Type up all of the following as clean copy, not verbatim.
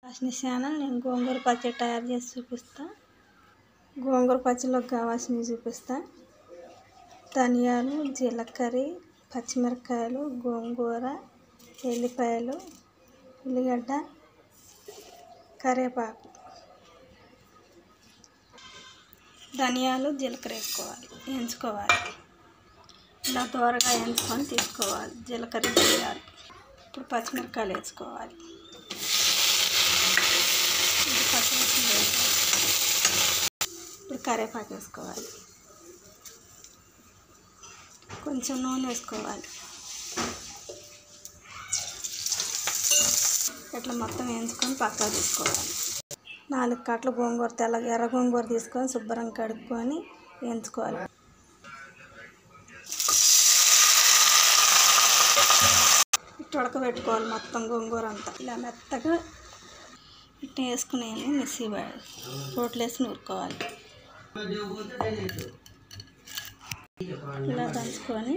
వాసన ఛానల్ నేను గోంగూర పచ్చడి తయారు చేసి చూపిస్తా. గోంగూర పచ్చడిలోకి కావాల్సినవి చూపిస్తా. ధనియాలు, జీలకర్ర, పచ్చిమిరపకాయలు, గోంగూర, ఎల్లిపాయలు, ఉల్లిగడ్డ, కరివేపాకు. ధనియాలు, జీలకర్ర వేసుకోవాలి, వేయించుకోవాలి. ఇలా దోరగా వేయించుకొని తీసుకోవాలి. జీలకర్ర వేయాలి. ఇప్పుడు పచ్చిమిరపకాయలు వేసుకోవాలి. ఇప్పుడు కరివేపాకు వేసుకోవాలి. కొంచెం నూనె వేసుకోవాలి. ఇట్లా మొత్తం వేయించుకొని పక్కకు తీసుకోవాలి. 4 కట్టలు గోంగూర, ఎర్ర గోంగూర తీసుకొని శుభ్రంగా కడుక్కొని వేయించుకోవాలి. ఇట్లా ఉడకబెట్టుకోవాలి మొత్తం గోంగూర అంతా. ఇలా మెత్తగా ఇట్లా వేసుకుని మిక్సీ రోట్లో వేసి నూరుకోవాలి. ఇలా దంచుకొని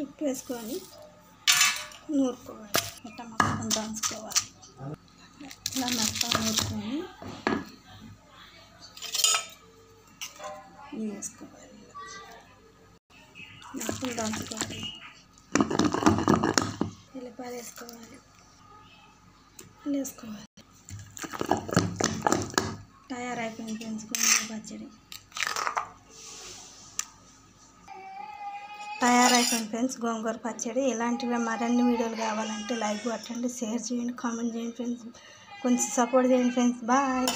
ఉప్పు వేసుకొని నూరుకోవాలి. ఇట్లా మొత్తం దంచుకోవాలి. ఇలా మొత్తం నూరుకొని వేసుకోవాలి. మొత్తం దంచుకోవాలి. ఎల్లిపాయలు వేసుకోవాలి. తయారైపోయింది గోంగూర పచ్చడి. తయారైపోయింది ఫ్రెండ్స్ గోంగూర పచ్చడి. ఇలాంటివి మరిన్ని వీడియోలు కావాలంటే లైక్ కొట్టండి, షేర్ చేయండి, కామెంట్ చేయండి ఫ్రెండ్స్. కొంచెం సపోర్ట్ చేయండి ఫ్రెండ్స్. బాయ్.